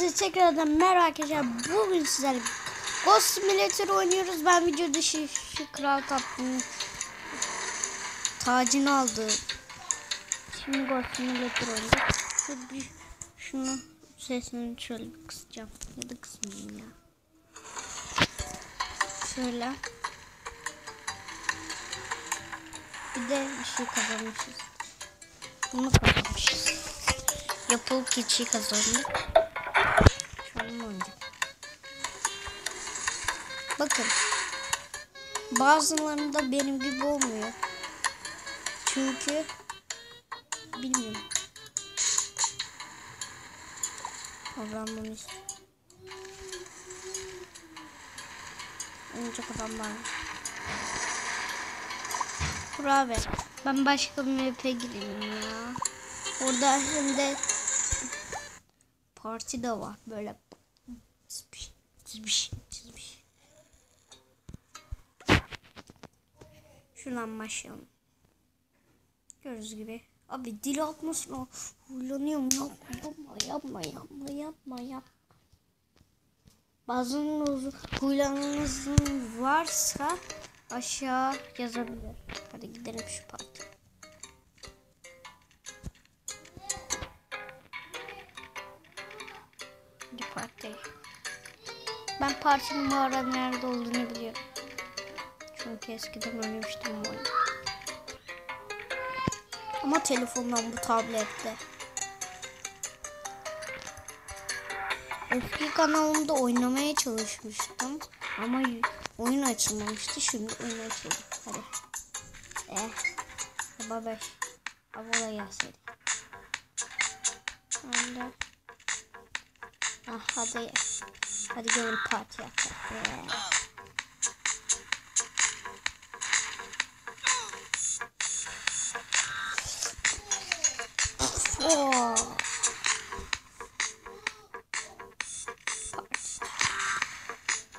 Hepinize tekrardan merhaba arkadaşlar. Bugün sizlerle Ghost Simulator oynuyoruz. Ben video dışı şu kral kaptanın tacını aldım. Şimdi Ghost Simulator oynuyoruz. Şunu sesini şöyle bir kısacağım. Ya da kısmayayım ya. Şöyle. Bir de bir şey kazanmışız. Bunu kazanmışız. Yapılı keçi kazandık. Şöyle olacak. Bakın. Bazılarında benim gibi olmuyor. Çünkü bilmiyorum. Ben bunu istiyorum. Oyuncak adam var. Kurabiye. Ben başka bir map'e gireyim ya. Orada hem de parti de var. Böyle çizmiş. Şuradan başlayalım. Gördüğünüz gibi. Abi dil atmasın, huylanıyorum. Yapma. Bazının huylanmanızın varsa aşağı yazabilir. Hadi gidelim şu parti. Parti. Ben partinin bu arada nerede olduğunu biliyorum. Çünkü eskiden oynamıştım bu oyunu. Ama telefondan, bu tablette. Eski kanalımda oynamaya çalışmıştım. Ama oyun açılmamıştı. Şimdi oyun açıldı. Hadi. Baba 5. Abola gelseydi. Hadi gelin parti yapalım.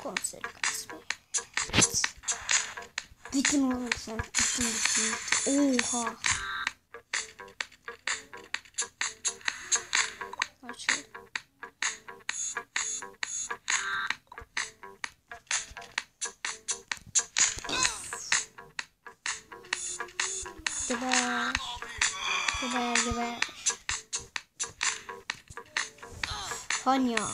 Konser kasmayı. Gittin oğlum sen. Gittin. Oha. Açıldı. Geber. Hanya.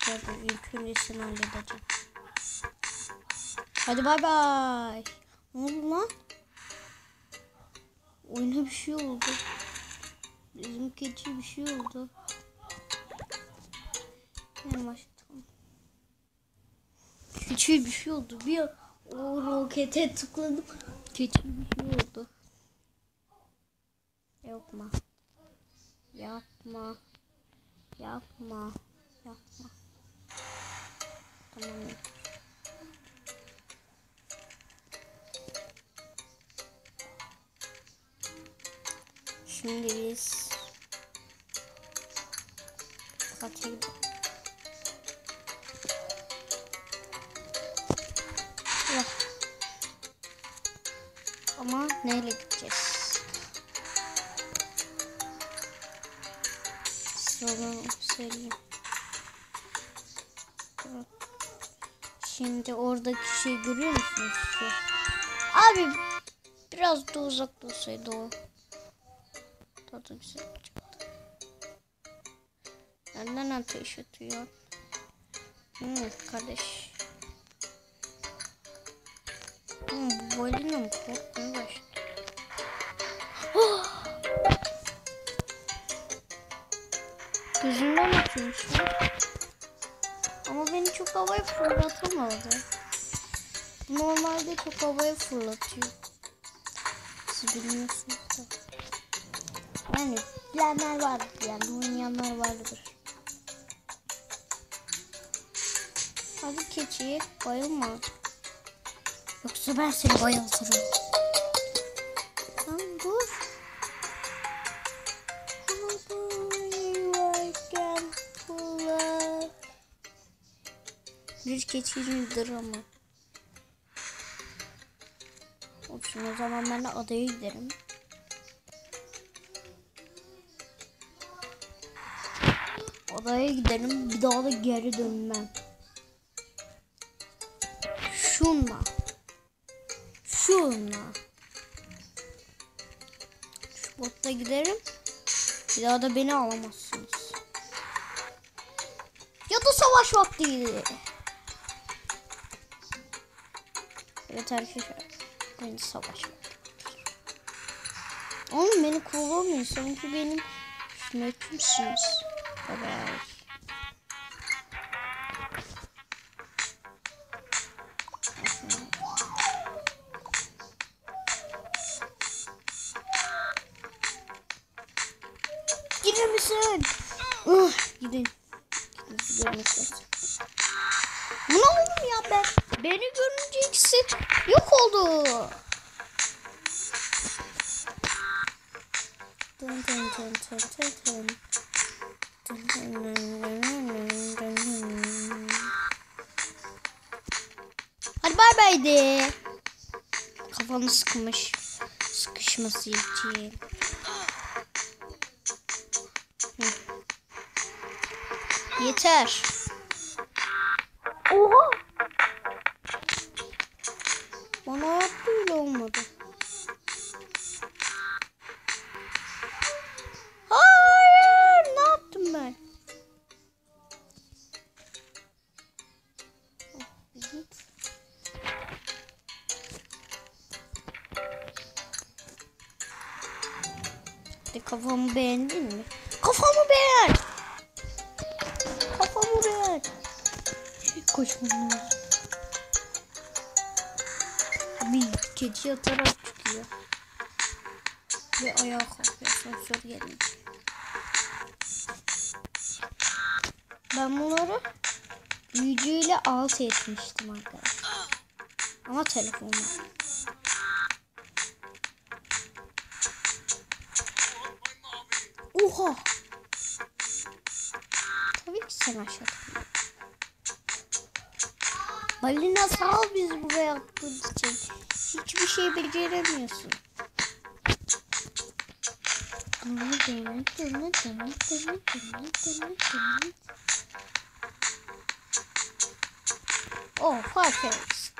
Ya da ilk öncesini halledeceğim. Hadi bay bay. Ne oldu lan? Oyuna bir şey oldu. Bizim keçi bir şey oldu. Hemen başlatalım. Keçiye bir şey oldu. Bir o rokete tıkladım. Keçi bir şey oldu. Yapma. Tamam. Şimdi biz kaça gidelim? Ama neyle gideceğiz? Onu söyleyeyim. Şimdi oradaki şey görüyor musunuz? Abi biraz da uzak olsaydı o. Tadı güzel olacaktı. Neden ateş atıyor? Kardeş. Bu balina mı? Korkmaya başladı. Gözümden atıyormuşlar. Ama beni çok havaya fırlatamadı. Normalde çok havaya fırlatıyor. Siz bilmiyorsunuz da. Yani bilenler vardır, yani oynayanlar vardır. Hadi keçiye bayılma. Yoksa ben seni bayıltırım. Tamam dur. Bir keçinin dramı. Olsun, o zaman ben de adaya giderim. Adaya giderim, bir daha da geri dönmem. Şunla. Şu botla giderim. Bir daha da beni alamazsınız. Ya da savaş vakti. Evet arkadaşlar. Beni savaş vakti. Oğlum beni kovalamıyor. Sanki benim hizmetçimsiniz. Bye. Gider misin? Gidin. Görmüşler. Ne oldu ya ben? Beni görünce ikisi yok oldu. Hadi bay bay de. Kafanı sıkmış. Sıkışması için. Yeter. Oha. Bana böyle olmadı. Hayır. Ne yaptım ben? Kafamı beğendin mi? Kafamı beğen. Kafamı beğen. Koşmam lazım. Bir keçi yatarak çıkıyor. Ve ayağa kalkıyor. Sensör gelince. Ben bunları büyücüyle alt etmiştim arkadaşlar. Ama telefonla. Oha. Tabii ki sen aşağıda. Balina sağ ol bizi buraya attığın için. Hiçbir şey beceremiyorsun. Oh, perfect.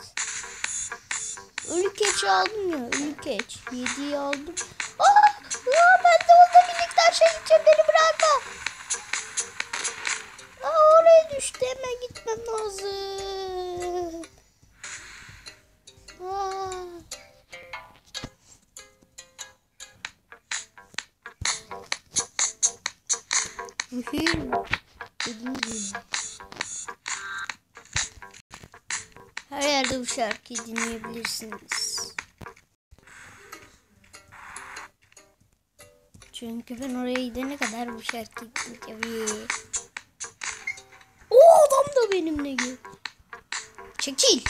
Ölü keçi aldım ya, ölü keç. 7'yi aldım. Ben de orada birlikte aşağı gideceğim, beni bırakma. Oraya düştü, hemen gitmem lazım. Her yerde bu şarkıyı dinleyebilirsiniz. Çünkü ben oraya gidene kadar bu şarkıyı dinleyeceğim. Adam da benimle gel. Çekil.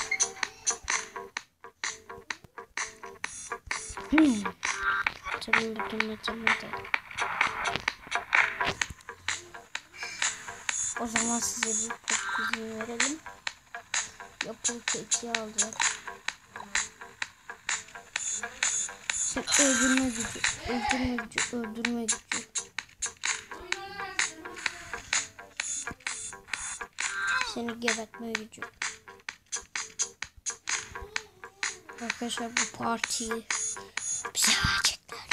O zaman size bir kokuzunu verelim. Yapılı keçi alacağım. Öldürme gücü. Seni gebertme gücü. Arkadaşlar bu partiyi bize verecekler.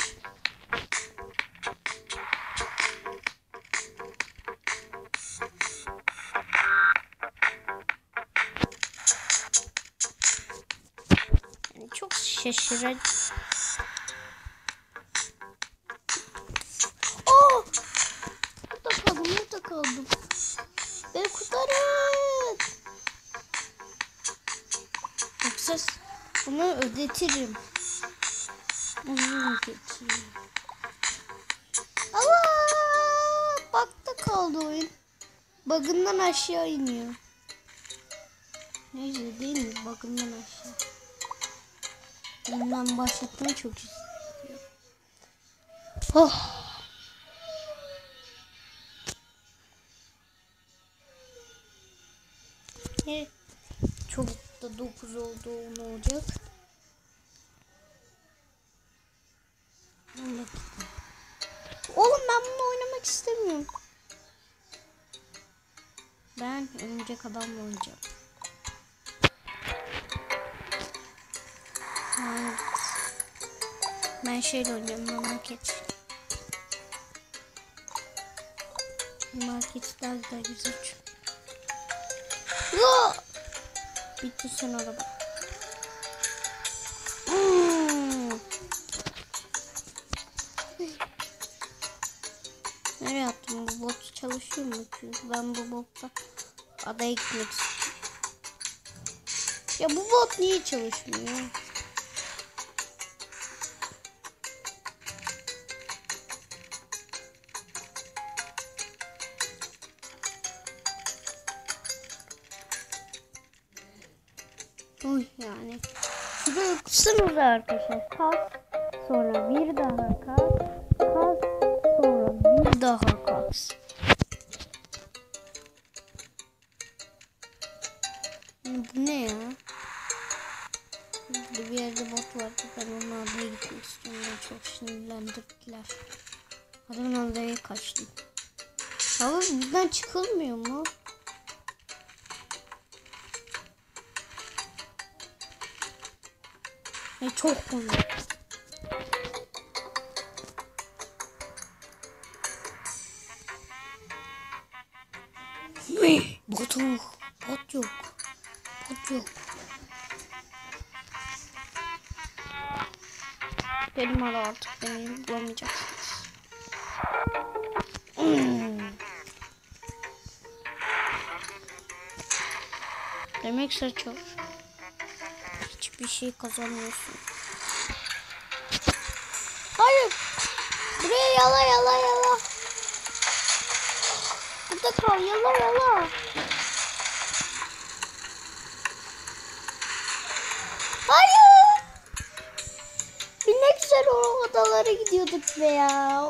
Yani çok şaşırıcı. Burada kaldım. Beni kurtarın. Yoksa bunu ödetirim. Uzun keçi. Allah! Bakta kaldı oyun. Bug'ından aşağı iniyor. Neyse değil mi? Bug'ından aşağı. Bundan başlatmayı çok istiyorum. Oh! Çok da 9 oldu, ne olacak? Oğlum ben bunu oynamak istemiyorum. ben örümcek adamla oynayacağım. Evet. Ben şeyle oynayacağım. Market. Marketler de güzel. Bitti sen araba. Nereye attım? Bu bot çalışıyor mu? Çünkü ben bu botla adaya gitmek istiyorum. Ya bu bot niye çalışmıyor? Yani. Şurada kısırız arkadaşlar. Kas. Sonra bir daha kas. Kas. Sonra bir daha kas. Bu ne ya? Burada bir yerde bot vardı. Ben onun adaya gitmek istiyorum. Beni çok sinirlendirdiler. Adamın adaya kaçtım. Ama buradan çıkılmıyor mu? Çok komik. Bot yok. Bot yok. Bot yok. Benim ara artık beni bulamayacaksınız. Demek saçıyor. Hiçbir şey kazanmıyorsun. Hayır. Buraya yala yala yala. Burada kal yala yala. Hayır. Ne güzel o odalara gidiyorduk be ya.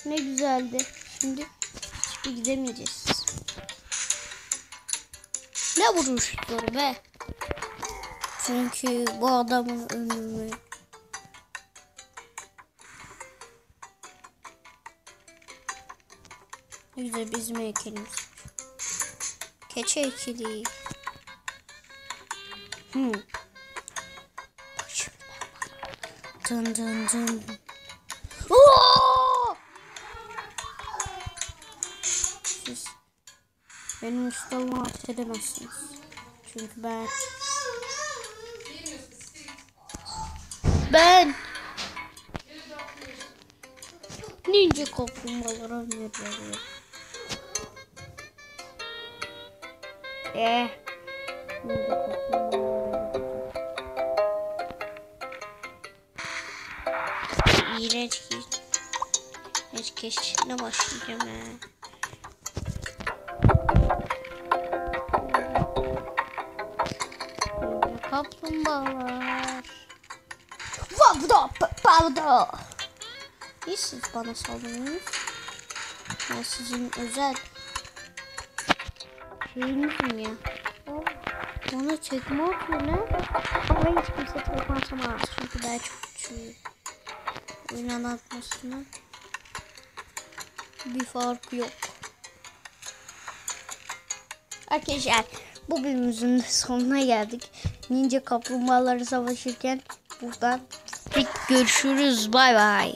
Ne güzeldi. Şimdi hiçbir gidemeyeceğiz. Ne vuruşları be. Çünkü bu adamın ölümü. Ne güzel bizim heykelimiz. Keçi heykeli. Dın dın dın. Siz benim ustalığımı affedemezsiniz. Çünkü ben ninja kaplumbağalara veriyorum. Ninja kaplumbağalara İğrenç geçişine başlayacağım ya. Kaplumbağalar. Pavda. Niye siz bana saldırıyorsunuz? Ben sizin özel şeyinizim ya. Bana çekme atıyor ne? Ama hiç kimse tekme atamaz. Çünkü ben çok güçlüyüm. Oyun anlatmasının bir farkı yok. Arkadaşlar bu bölümümüzün sonuna geldik. Ninja kaplumbağaları savaşırken buradan görüşürüz. Bay bay.